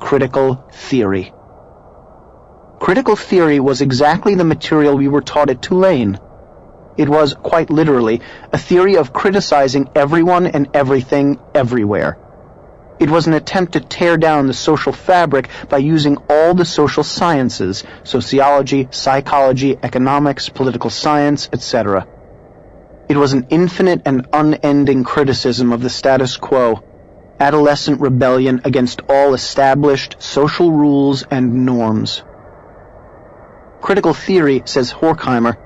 critical theory. Critical theory was exactly the material we were taught at Tulane. It was, quite literally, a theory of criticizing everyone and everything everywhere. It was an attempt to tear down the social fabric by using all the social sciences, sociology, psychology, economics, political science, etc. It was an infinite and unending criticism of the status quo, adolescent rebellion against all established social rules and norms. Critical theory, says Horkheimer,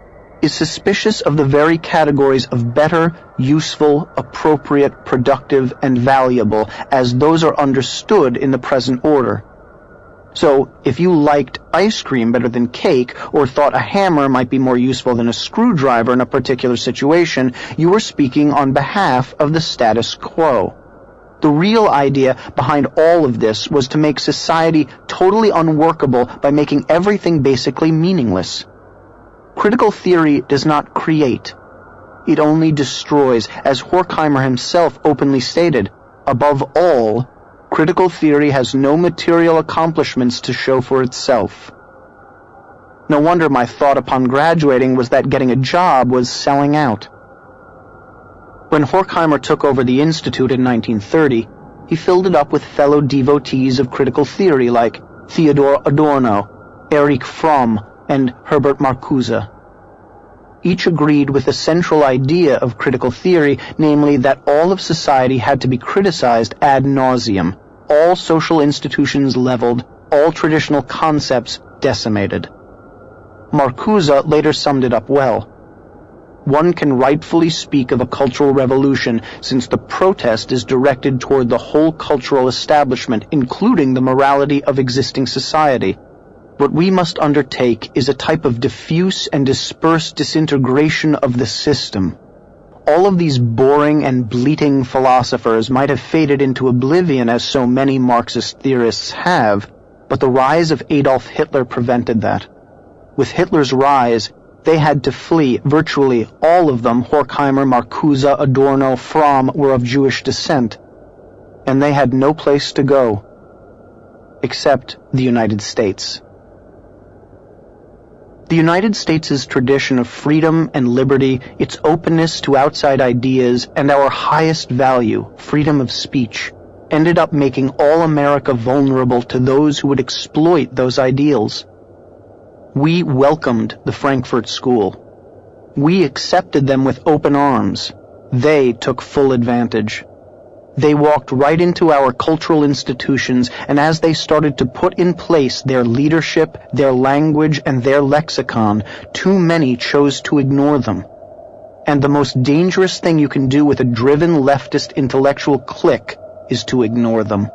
is suspicious of the very categories of better, useful, appropriate, productive, and valuable as those are understood in the present order. So, if you liked ice cream better than cake, or thought a hammer might be more useful than a screwdriver in a particular situation, you were speaking on behalf of the status quo. The real idea behind all of this was to make society totally unworkable by making everything basically meaningless. Critical theory does not create. It only destroys, as Horkheimer himself openly stated. Above all, critical theory has no material accomplishments to show for itself. No wonder my thought upon graduating was that getting a job was selling out. When Horkheimer took over the Institute in 1930, he filled it up with fellow devotees of critical theory like Theodor Adorno, Erich Fromm, and Herbert Marcuse. Each agreed with the central idea of critical theory, namely that all of society had to be criticized ad nauseum, all social institutions leveled, all traditional concepts decimated. Marcuse later summed it up well. One can rightfully speak of a cultural revolution since the protest is directed toward the whole cultural establishment, including the morality of existing society. What we must undertake is a type of diffuse and dispersed disintegration of the system. All of these boring and bleating philosophers might have faded into oblivion as so many Marxist theorists have, but the rise of Adolf Hitler prevented that. With Hitler's rise, they had to flee. Virtually all of them, Horkheimer, Marcuse, Adorno, Fromm, were of Jewish descent, and they had no place to go, except the United States. The United States' tradition of freedom and liberty, its openness to outside ideas, and our highest value, freedom of speech, ended up making all America vulnerable to those who would exploit those ideals. We welcomed the Frankfurt School. We accepted them with open arms. They took full advantage. They walked right into our cultural institutions, and as they started to put in place their leadership, their language, and their lexicon, too many chose to ignore them. And the most dangerous thing you can do with a driven leftist intellectual clique is to ignore them.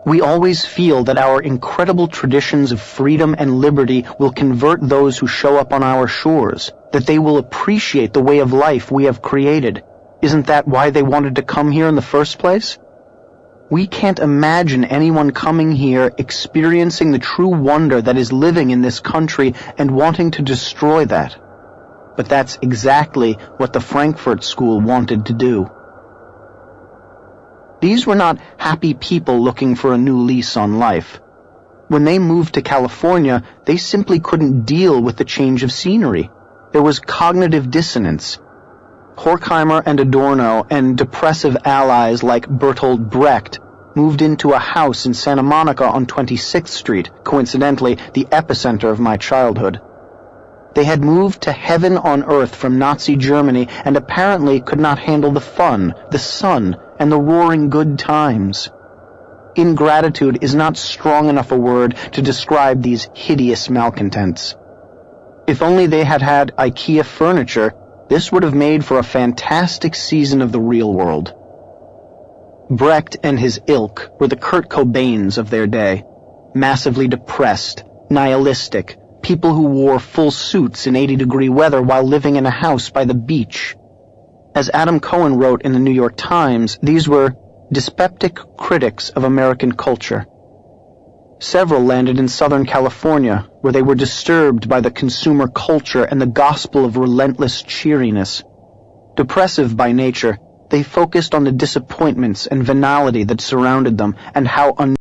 We always feel that our incredible traditions of freedom and liberty will convert those who show up on our shores, that they will appreciate the way of life we have created. Isn't that why they wanted to come here in the first place? We can't imagine anyone coming here experiencing the true wonder that is living in this country and wanting to destroy that. But that's exactly what the Frankfurt School wanted to do. These were not happy people looking for a new lease on life. When they moved to California, they simply couldn't deal with the change of scenery. There was cognitive dissonance. Horkheimer and Adorno and depressive allies like Bertolt Brecht moved into a house in Santa Monica on 26th Street, coincidentally the epicenter of my childhood. They had moved to heaven on earth from Nazi Germany and apparently could not handle the fun, the sun, and the roaring good times. Ingratitude is not strong enough a word to describe these hideous malcontents. If only they had had IKEA furniture, this would have made for a fantastic season of the real world. Brecht and his ilk were the Kurt Cobains of their day, massively depressed, nihilistic, people who wore full suits in 80-degree weather while living in a house by the beach. As Adam Cohen wrote in the New York Times, these were dyspeptic critics of American culture. Several landed in Southern California, where they were disturbed by the consumer culture and the gospel of relentless cheeriness. Depressive by nature, they focused on the disappointments and venality that surrounded them and how